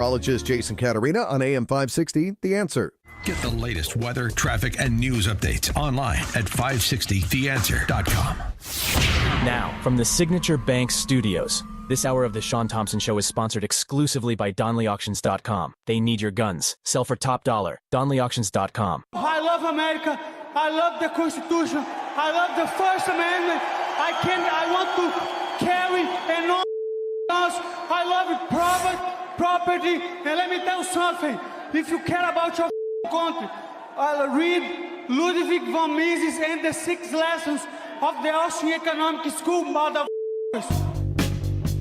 Meteorologist Jason Caterina on AM 560, The Answer. Get the latest weather, traffic, and news updates online at 560theanswer.com. Now, from the Signature Bank Studios, this hour of the Shaun Thompson Show is sponsored exclusively by DonleyAuctions.com. They need your guns. Sell for top dollar. DonleyAuctions.com. I love America. I love the Constitution. I love the First Amendment. I want to carry and all guns. I love it, property. And let me tell you something. If you care about your country, read Ludwig von Mises and the 6 lessons of the Austrian Economic School, motherfuckers.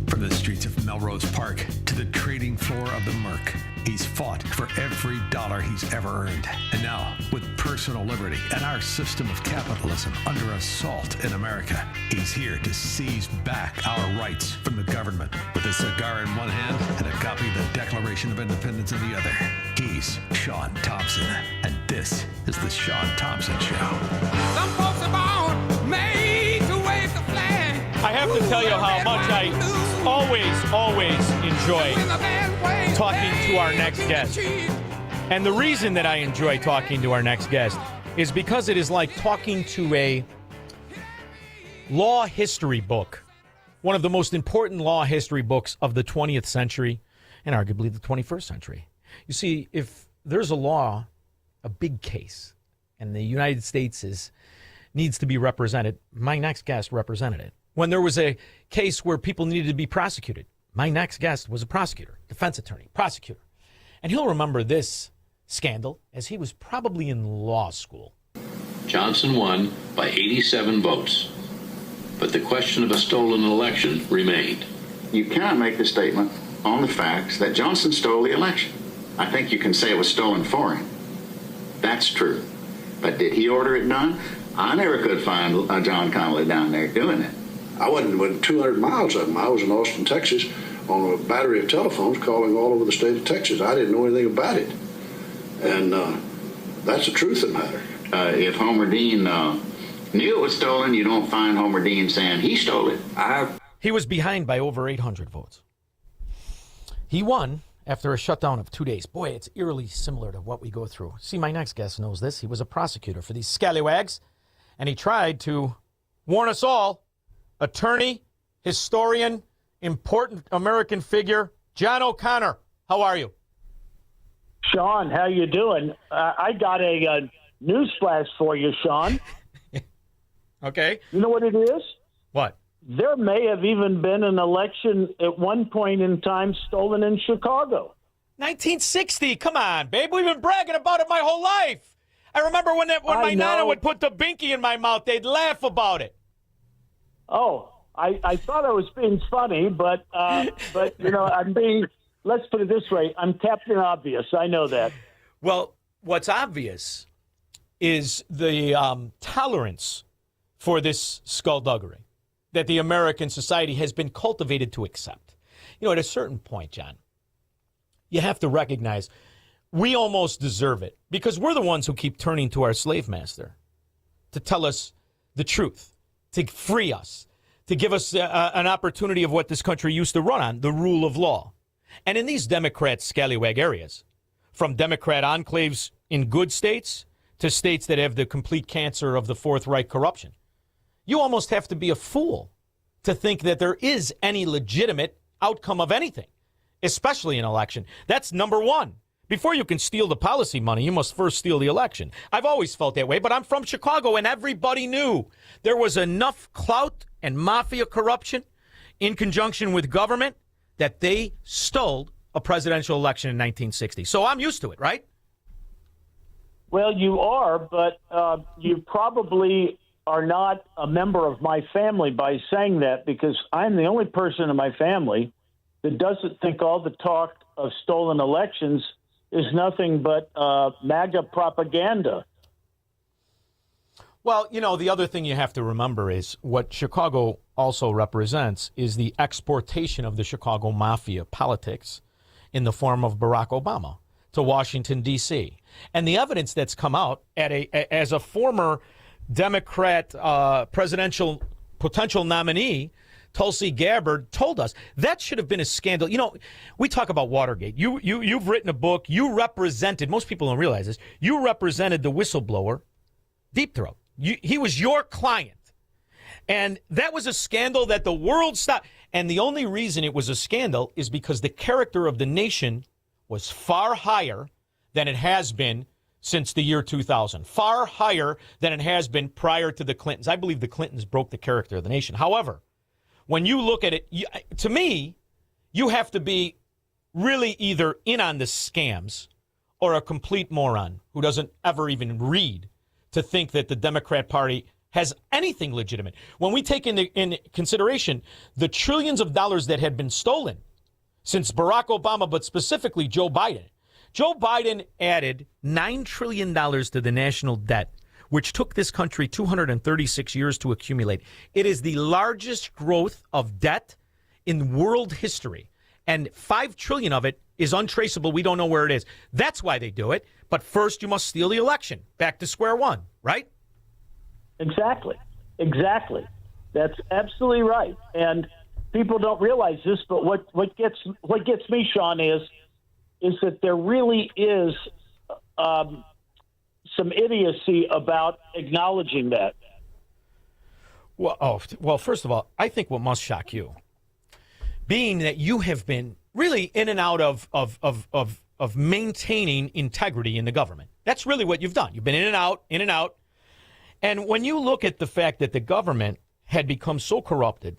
From the streets of Melrose Park to the trading floor of the Merc, he's fought for every dollar he's ever earned. And now, with personal liberty and our system of capitalism under assault in America, he's here to seize back our rights from the government. With a cigar in one hand and a copy of the Declaration of Independence in the other, he's Shaun Thompson. And this is the Shaun Thompson Show. Some folks are born made to wave the flag. I have to tell you how much I always enjoy talking to our next guest. And the reason that I enjoy talking to our next guest is because it is like talking to a law history book, one of the most important law history books of the 20th century and arguably the 21st century. You see, if there's a law, a big case, and the United States needs to be represented, my next guest represented it. When there was a case where people needed to be prosecuted, my next guest was a prosecutor, defense attorney, prosecutor. And he'll remember this scandal as he was probably in law school. Johnson won by 87 votes, but the question of a stolen election remained. You cannot make the statement on the facts that Johnson stole the election. I think you can say it was stolen for him. That's true. But did he order it done? I never could find John Connolly down there doing it. I wasn't within 200 miles of him. I was in Austin, Texas, on a battery of telephones calling all over the state of Texas. I didn't know anything about it. And that's the truth of the matter. If Homer Dean knew it was stolen, you don't find Homer Dean saying he stole it. He was behind by over 800 votes. He won after a shutdown of 2 days. Boy, it's eerily similar to what we go through. See, my next guest knows this. He was a prosecutor for these scallywags, and he tried to warn us all. Attorney, historian, important American figure, John O'Connor. How are you? Shaun, how you doing? I got a news flash for you, Shaun. Okay. You know what it is? What? There may have even been an election at one point in time stolen in Chicago. 1960. Come on, babe. We've been bragging about it my whole life. I remember when my nana would put the binky in my mouth, they'd laugh about it. Oh, I thought I was being funny, but you know, let's put it this way, I'm Captain Obvious. I know that. Well, what's obvious is the tolerance for this skullduggery that the American society has been cultivated to accept. You know, at a certain point, John, you have to recognize we almost deserve it because we're the ones who keep turning to our slave master to tell us the truth, to free us, to give us an opportunity of what this country used to run on, the rule of law. And in these Democrat scallywag areas, from Democrat enclaves in good states to states that have the complete cancer of the Fourth Reich corruption, you almost have to be a fool to think that there is any legitimate outcome of anything, especially an election. That's number one. Before you can steal the policy money, you must first steal the election. I've always felt that way, but I'm from Chicago, and everybody knew there was enough clout and mafia corruption in conjunction with government that they stole a presidential election in 1960. So I'm used to it, right? Well, you are, but you probably are not a member of my family by saying that, because I'm the only person in my family that doesn't think all the talk of stolen elections is nothing but MAGA propaganda. Well, you know, the other thing you have to remember is what Chicago also represents is the exportation of the Chicago mafia politics in the form of Barack Obama to Washington, D.C. And the evidence that's come out as a former Democrat presidential potential nominee Tulsi Gabbard told us. That should have been a scandal. You know, we talk about Watergate. You've written a book. You represented, most people don't realize this, you represented the whistleblower, Deep Throat. He was your client. And that was a scandal that the world stopped. And the only reason it was a scandal is because the character of the nation was far higher than it has been since the year 2000, far higher than it has been prior to the Clintons. I believe the Clintons broke the character of the nation. However, when you look at it, to me, you have to be really either in on the scams or a complete moron who doesn't ever even read to think that the Democrat Party has anything legitimate. When we take in consideration the trillions of dollars that had been stolen since Barack Obama, but specifically Joe Biden. Joe Biden added $9 trillion to the national debt, which took this country 236 years to accumulate. It is the largest growth of debt in world history. And $5 trillion of it is untraceable. We don't know where it is. That's why they do it. But first, you must steal the election. Back to square one, right? Exactly. That's absolutely right. And people don't realize this, but what gets me, Shaun, is that there really is some idiocy about acknowledging that. Well, first of all, I think what must shock you, being that you have been really in and out of maintaining integrity in the government. That's really what you've done. You've been in and out. And when you look at the fact that the government had become so corrupted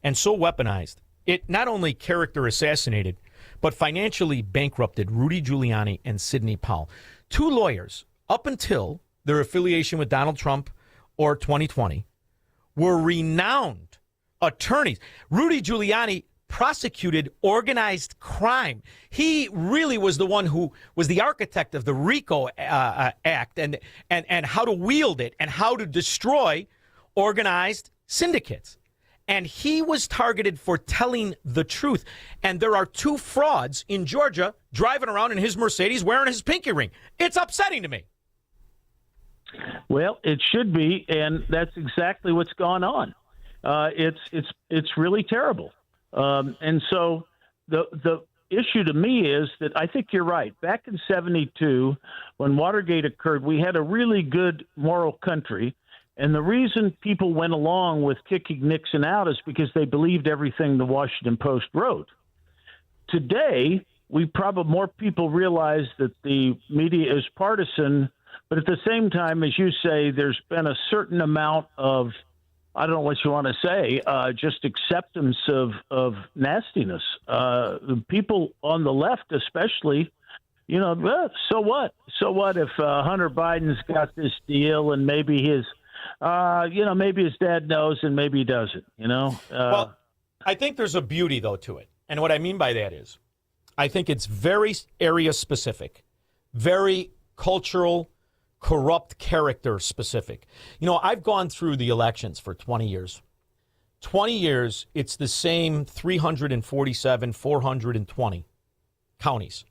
and so weaponized, it not only character assassinated, but financially bankrupted Rudy Giuliani and Sidney Powell. Two lawyers, up until their affiliation with Donald Trump or 2020, were renowned attorneys. Rudy Giuliani prosecuted organized crime. He really was the one who was the architect of the RICO Act and how to wield it and how to destroy organized syndicates. And he was targeted for telling the truth. And there are two frauds in Georgia driving around in his Mercedes wearing his pinky ring. It's upsetting to me. Well, it should be, and that's exactly what's gone on. It's really terrible. And so the issue to me is that I think you're right. Back in 1972, when Watergate occurred, we had a really good moral country. And the reason people went along with kicking Nixon out is because they believed everything the Washington Post wrote. Today, more people realize that the media is partisan, but at the same time, as you say, there's been a certain amount of, I don't know what you want to say, just acceptance of nastiness. People on the left, especially, so what? So what if Hunter Biden's got this deal and maybe maybe his dad knows and maybe he doesn't, Well, I think there's a beauty, though, to it. And what I mean by that is I think it's very area specific, very cultural, corrupt character specific. I've gone through the elections for 20 years. 20 years, it's the same 347, 420 counties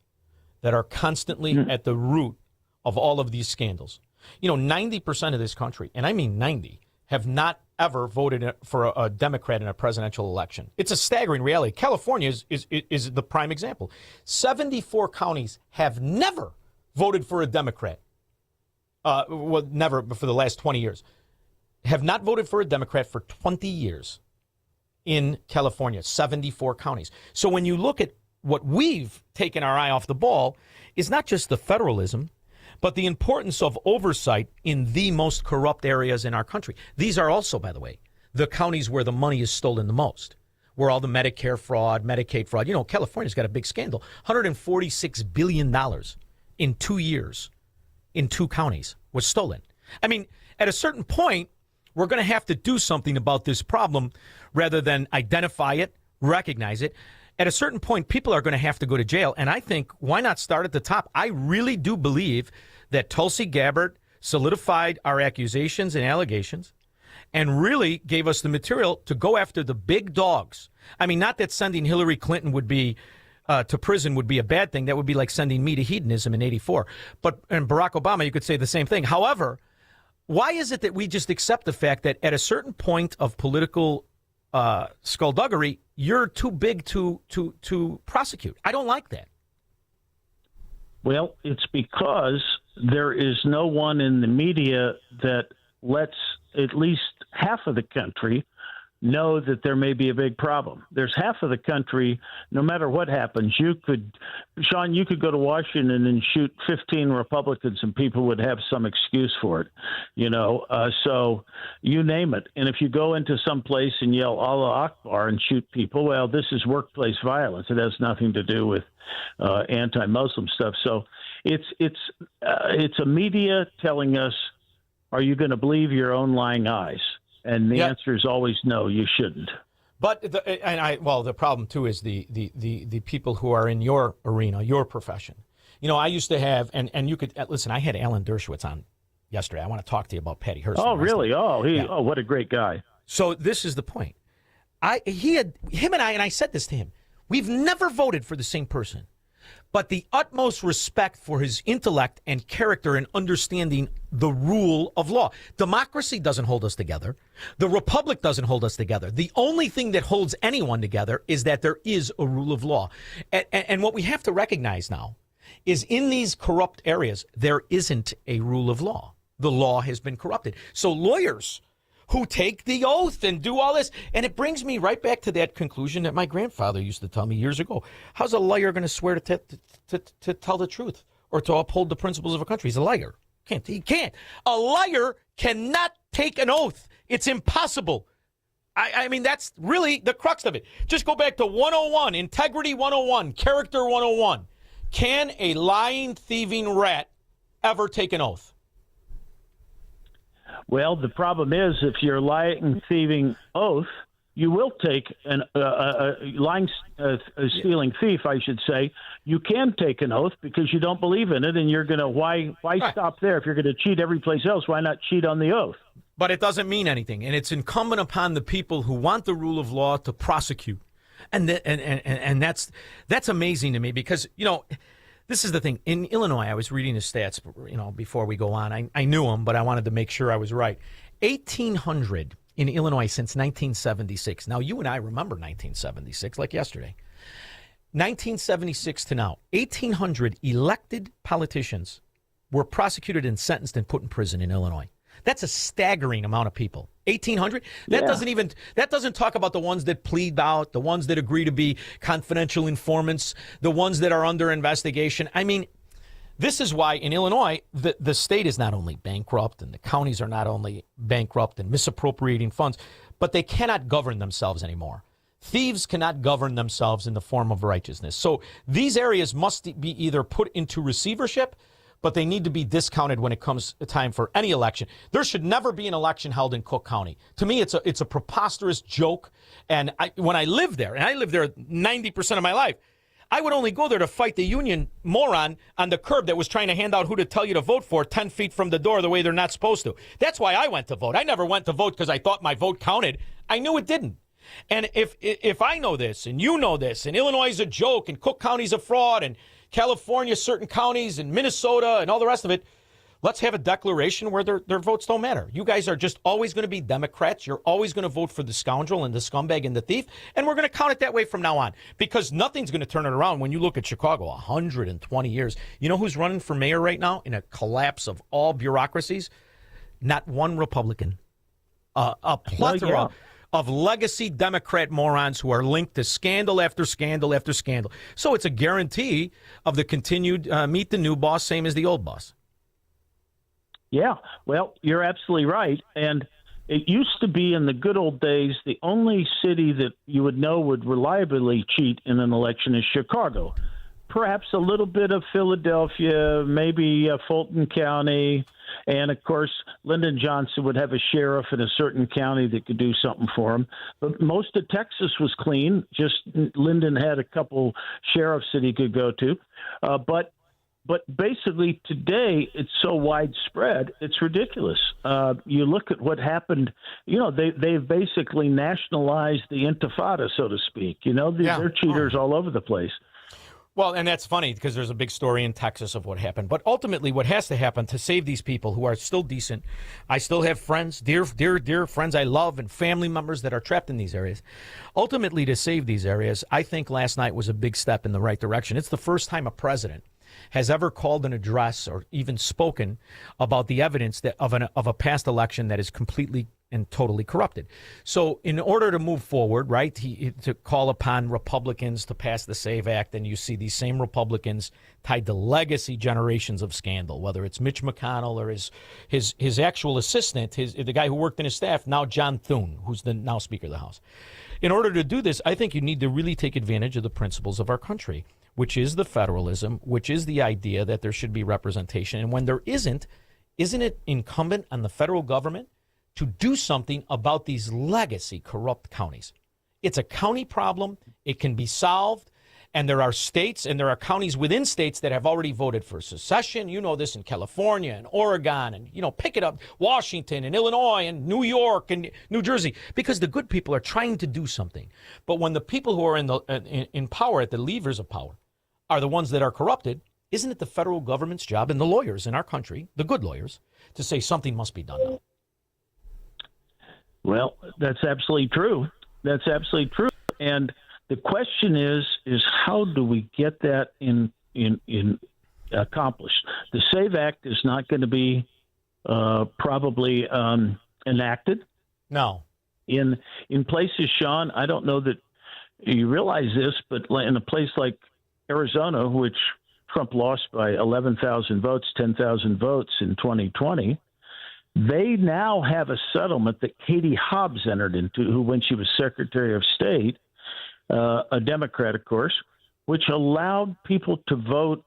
that are constantly at the root of all of these scandals. 90% of this country, and I mean 90, have not ever voted for a Democrat in a presidential election. It's a staggering reality. California is the prime example. 74 counties have never voted for a Democrat. Never for the last 20 years. Have not voted for a Democrat for 20 years in California, 74 counties. So when you look at what we've taken our eye off the ball, is not just the federalism, but the importance of oversight in the most corrupt areas in our country. These are also, by the way, the counties where the money is stolen the most, where all the Medicare fraud, Medicaid fraud. California's got a big scandal. $146 billion in 2 years in 2 counties was stolen. I mean, at a certain point, we're going to have to do something about this problem rather than identify it, recognize it. At a certain point, people are going to have to go to jail. And I think, why not start at the top? I really do believe that Tulsi Gabbard solidified our accusations and allegations and really gave us the material to go after the big dogs. I mean, not that sending Hillary Clinton would be to prison would be a bad thing. That would be like sending me to hedonism in 1984. And Barack Obama, you could say the same thing. However, why is it that we just accept the fact that at a certain point of political skullduggery, you're too big to prosecute. I don't like that. Well, it's because there is no one in the media that lets at least half of the country know that there may be a big problem. There's half of the country, no matter what happens, Shaun, you could go to Washington and shoot 15 Republicans and people would have some excuse for it, so you name it. And if you go into some place and yell Allah Akbar and shoot people, well, this is workplace violence. It has nothing to do with anti-Muslim stuff. So it's a media telling us, are you going to believe your own lying eyes? And the answer is always no, you shouldn't. But the problem too is the people who are in your arena, your profession. I used to have, and you could listen. I had Alan Dershowitz on yesterday. I want to talk to you about Patty Hearst. Oh, really? Oh, what a great guy. So this is the point. Him and I said this to him. We've never voted for the same person, but the utmost respect for his intellect and character and understanding the rule of law. Democracy doesn't hold us together. The republic doesn't hold us together. The only thing that holds anyone together is that there is a rule of law. And what we have to recognize now is in these corrupt areas, there isn't a rule of law. The law has been corrupted. So lawyers who take the oath and do all this. And it brings me right back to that conclusion that my grandfather used to tell me years ago. How's a liar going to swear to tell the truth or to uphold the principles of a country? He's a liar. He can't. A liar cannot take an oath. It's impossible. I mean, that's really the crux of it. Just go back to 101, Integrity 101, Character 101. Can a lying, thieving rat ever take an oath? Well, the problem is if you're lying, thieving oath, you will take a lying, stealing thief, I should say. You can take an oath because you don't believe in it, and you're going to why stop there? If you're going to cheat every place else, why not cheat on the oath? But it doesn't mean anything, and it's incumbent upon the people who want the rule of law to prosecute, and that's amazing to me because this is the thing. In Illinois, I was reading the stats, before we go on. I knew them, but I wanted to make sure I was right. 1,800 in Illinois since 1976. Now, you and I remember 1976 like yesterday. 1976 to now, 1,800 elected politicians were prosecuted and sentenced and put in prison in Illinois. That's a staggering amount of people. 1,800? That doesn't talk about the ones that plead out, the ones that agree to be confidential informants, the ones that are under investigation. I mean, this is why in Illinois, the state is not only bankrupt and the counties are not only bankrupt and misappropriating funds, but they cannot govern themselves anymore. Thieves cannot govern themselves in the form of righteousness. So these areas must be either put into receivership, but they need to be discounted when it comes time for any election. There should never be an election held in Cook County. To me, it's a preposterous joke. And when I lived there, and I lived there 90% of my life, I would only go there to fight the union moron on the curb that was trying to hand out who to tell you to vote for 10 feet from the door the way they're not supposed to. That's why I went to vote. I never went to vote because I thought my vote counted. I knew it didn't. And if I know this and you know this, and Illinois is a joke and Cook County's a fraud and California, certain counties, and Minnesota, and all the rest of it, let's have a declaration where their votes don't matter. You guys are just always going to be Democrats. You're always going to vote for the scoundrel and the scumbag and the thief, and we're going to count it that way from now on because nothing's going to turn it around when you look at Chicago, 120 years. You know who's running for mayor right now in a collapse of all bureaucracies? Not one Republican. A plethora of legacy Democrat morons who are linked to scandal after scandal after scandal. So it's a guarantee of the continued meet the new boss, same as the old boss. Yeah, well, you're absolutely right. And it used to be in the good old days, the only city that you would know would reliably cheat in an election is Chicago. Perhaps a little bit of Philadelphia, maybe Fulton County. And, of course, Lyndon Johnson would have a sheriff in a certain county that could do something for him. But most of Texas was clean. Just Lyndon had a couple sheriffs that he could go to. But basically today it's so widespread, it's ridiculous. You look at what happened. They've basically nationalized the Intifada, so to speak. They're cheaters all over the place. Well, and that's funny because there's a big story in Texas of what happened. But ultimately, what has to happen to save these people who are still decent, I still have friends, dear friends I love, and family members that are trapped in these areas. Ultimately, to save these areas, I think last night was a big step in the right direction. It's the first time a president has ever called an address or even spoken about the evidence that of a past election that is completely and totally corrupted. So in order to move forward, right, to call upon Republicans to pass the SAVE Act, and you see these same Republicans tied to legacy generations of scandal, whether it's Mitch McConnell or his actual assistant, the guy who worked in his staff, now John Thune, who's the now Speaker of the House. In order to do this, I think you need to really take advantage of the principles of our country, which is the federalism, which is the idea that there should be representation. And when there isn't it incumbent on the federal government to do something about these legacy corrupt counties? It's a county problem. It can be solved. And there are states and there are counties within states that have already voted for secession. You know this in California and Oregon and, pick it up, Washington and Illinois and New York and New Jersey, because the good people are trying to do something. But when the people who are in power, at the levers of power, are the ones that are corrupted, isn't it the federal government's job and the lawyers in our country, the good lawyers, to say something must be done now? Well, that's absolutely true. That's absolutely true. And the question is how do we get that in accomplished? The SAVE Act is not going to be probably enacted. No. In places, Shaun, I don't know that you realize this, but in a place like Arizona, which Trump lost by 11,000 votes, 10,000 votes in 2020, they now have a settlement that Katie Hobbs entered into, who, when she was Secretary of State, a Democrat, of course, which allowed people to vote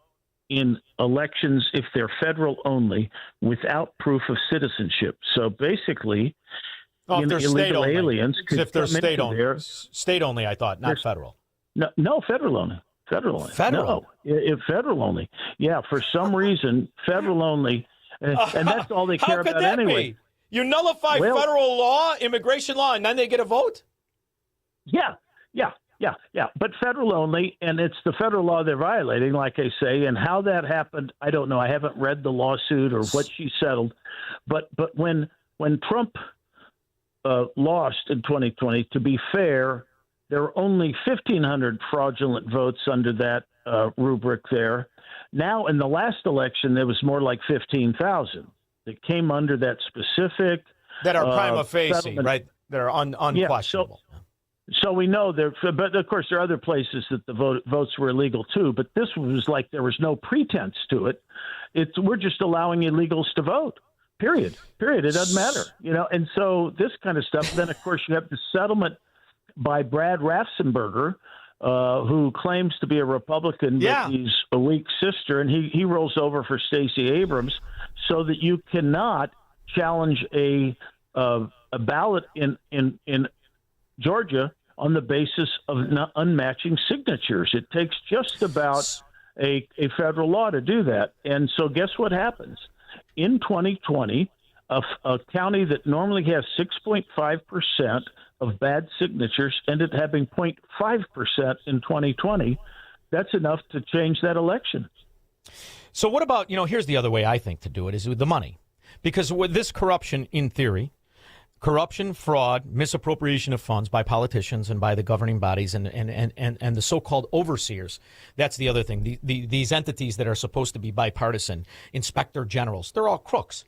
in elections if they're federal only without proof of citizenship. So basically, if they're illegal state aliens only. If they're state only. There. State only, I thought, not federal. No, federal only. Federal only. Federal? No, if federal only. Yeah, for some reason, federal only. And that's all they care How could about that anyway. Be? You nullify federal law, immigration law, and then they get a vote? Yeah. But federal only, and it's the federal law they're violating, like I say. And how that happened, I don't know. I haven't read the lawsuit or what she settled. But when Trump lost in 2020, to be fair, there were only 1,500 fraudulent votes under that rubric there. Now, in the last election, there was more like 15,000 that came under that specific. That are prima facie, settlement. right? They're unquestionable. Yeah, so we know there, but of course there are other places that the votes were illegal too. But this was like there was no pretense to it. We're just allowing illegals to vote. Period. It doesn't matter, And so this kind of stuff. Then of course you have the settlement by Brad Raffensperger, who claims to be a Republican, but he's a weak sister, and he rolls over for Stacey Abrams, so that you cannot challenge a ballot in Georgia on the basis of unmatching signatures. It takes just about a federal law to do that. And so guess what happens? In 2020, a county that normally has 6.5% of bad signatures ended up having 0.5% in 2020. That's enough to change that election. So what about, here's the other way I think to do it is with the money. Because with this corruption, in theory, corruption, fraud, misappropriation of funds by politicians and by the governing bodies and the so-called overseers. That's the other thing. These entities that are supposed to be bipartisan, inspector generals, they're all crooks.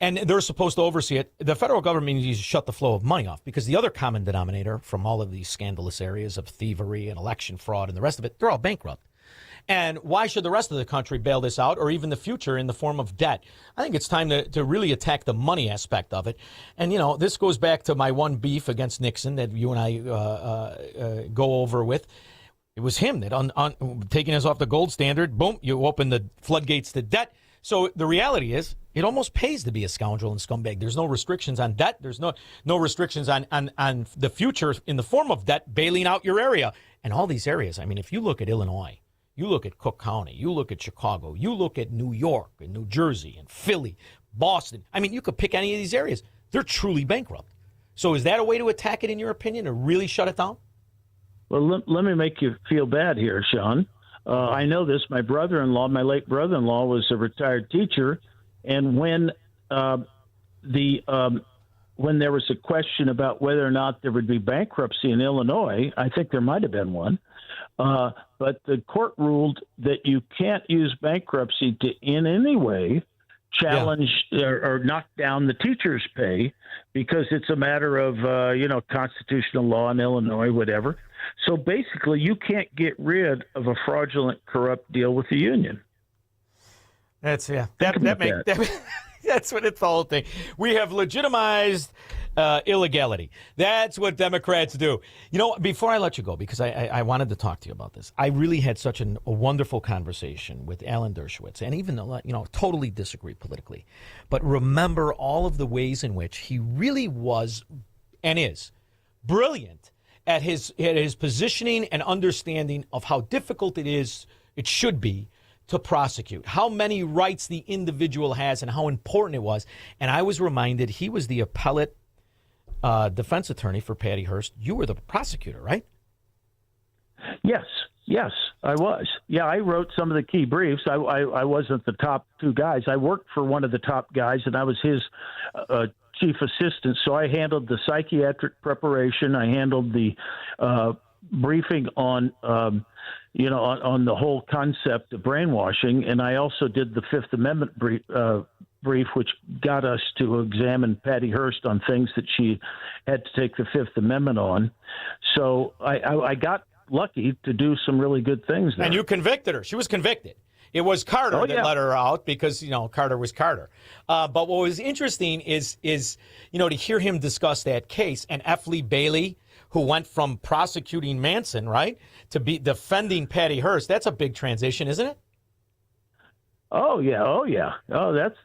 And they're supposed to oversee it. The federal government needs to shut the flow of money off, because the other common denominator from all of these scandalous areas of thievery and election fraud and the rest of it, they're all bankrupt. And why should the rest of the country bail this out, or even the future, in the form of debt? I think it's time to really attack the money aspect of it. And, this goes back to my one beef against Nixon that you and I go over with. It was him that, taking us off the gold standard, boom, you open the floodgates to debt. So the reality is, it almost pays to be a scoundrel and scumbag. There's no restrictions on debt. There's no restrictions on the future in the form of debt, bailing out your area. And all these areas, I mean, if you look at Illinois, you look at Cook County, you look at Chicago, you look at New York and New Jersey and Philly, Boston. I mean, you could pick any of these areas. They're truly bankrupt. So is that a way to attack it, in your opinion, to really shut it down? Well, let me make you feel bad here, Shaun. I know this. My brother-in-law, my late brother-in-law, was a retired teacher, and when when there was a question about whether or not there would be bankruptcy in Illinois, I think there might have been one, but the court ruled that you can't use bankruptcy to in any way challenge or knock down the teacher's pay because it's a matter of, constitutional law in Illinois, whatever. So basically, you can't get rid of a fraudulent, corrupt deal with the union. That's that's what it's the whole thing. We have legitimized illegality. That's what Democrats do. Before I let you go, because I wanted to talk to you about this, I really had such a wonderful conversation with Alan Dershowitz, and even though, totally disagree politically, but remember all of the ways in which he really was and is brilliant at his positioning and understanding of how difficult it should be to prosecute, how many rights the individual has and how important it was. And I was reminded he was the appellate defense attorney for Patty Hearst. You were the prosecutor, right? Yes, I was. Yeah, I wrote some of the key briefs. I wasn't the top two guys. I worked for one of the top guys, and I was his chief assistant. So I handled the psychiatric preparation. I handled the briefing on on the whole concept of brainwashing, and I also did the Fifth Amendment brief, which got us to examine Patty Hearst on things that she had to take the Fifth Amendment on. So I got lucky to do some really good things there. And you convicted her. She was convicted. It was Carter that let her out because, Carter was Carter. But what was interesting is to hear him discuss that case, and F. Lee Bailey, who went from prosecuting Manson, right, to be defending Patty Hearst. That's a big transition, isn't it? Oh yeah. Oh, that's.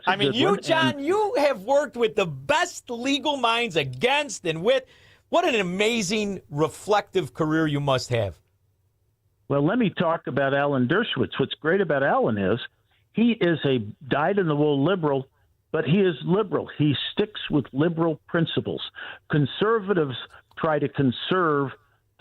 I mean, John, you have worked with the best legal minds against and with. What an amazing, reflective career you must have. Well, let me talk about Alan Dershowitz. What's great about Alan is he is a dyed-in-the-wool liberal, but he is liberal. He sticks with liberal principles. Conservatives try to conserve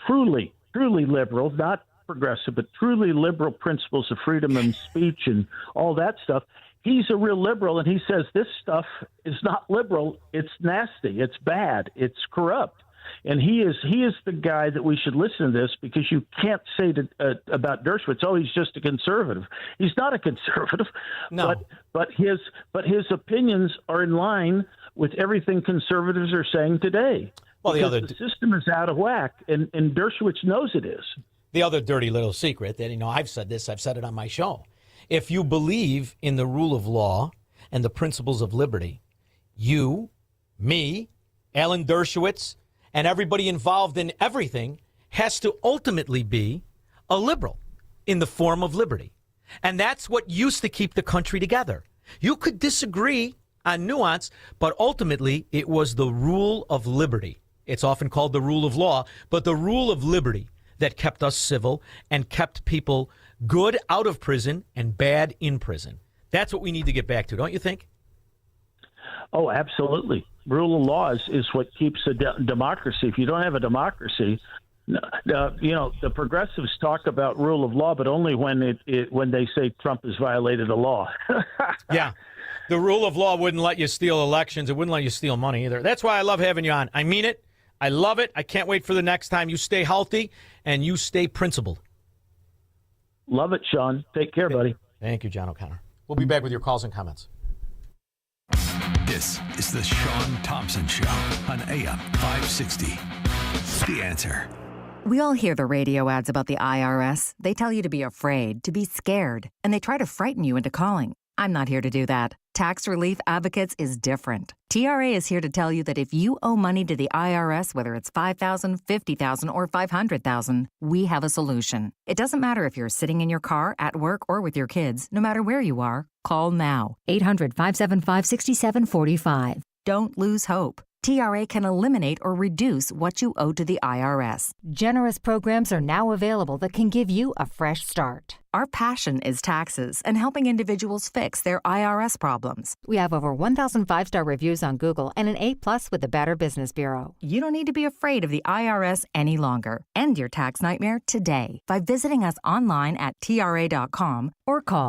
truly liberal, not progressive, but truly liberal principles of freedom of speech and all that stuff. He's a real liberal, and he says this stuff is not liberal. It's nasty. It's bad. It's corrupt. And he is the guy that we should listen to this, because you can't say about Dershowitz, oh, he's just a conservative. He's not a conservative. No. But his opinions are in line with everything conservatives are saying today. Well, the system is out of whack, and Dershowitz knows it is. The other dirty little secret that, I've said it on my show. If you believe in the rule of law and the principles of liberty, you, me, Alan Dershowitz, and everybody involved in everything has to ultimately be a liberal in the form of liberty. And that's what used to keep the country together. You could disagree on nuance, but ultimately it was the rule of liberty. It's often called the rule of law, but the rule of liberty that kept us civil and kept people good out of prison and bad in prison. That's what we need to get back to, don't you think? Oh, absolutely. Rule of law is what keeps a democracy. If you don't have a democracy, the progressives talk about rule of law, but only when when they say Trump has violated a law. Yeah. The rule of law wouldn't let you steal elections. It wouldn't let you steal money either. That's why I love having you on. I mean it. I love it. I can't wait for the next time. You stay healthy and you stay principled. Love it, Shaun. Take care, buddy. Thank you, John O'Connor. We'll be back with your calls and comments. This is the Shaun Thompson Show on AM 560. The Answer. We all hear the radio ads about the IRS. They tell you to be afraid, to be scared, and they try to frighten you into calling. I'm not here to do that. Tax Relief Advocates is different. TRA is here to tell you that if you owe money to the IRS, whether it's $5,000, $50,000, or $500,000, we have a solution. It doesn't matter if you're sitting in your car, at work, or with your kids. No matter where you are, call now. 800-575-6745. Don't lose hope. TRA can eliminate or reduce what you owe to the IRS. Generous programs are now available that can give you a fresh start. Our passion is taxes and helping individuals fix their IRS problems. We have over 1,000 5-star reviews on Google and an A+ with the Better Business Bureau. You don't need to be afraid of the IRS any longer. End your tax nightmare today by visiting us online at TRA.com or call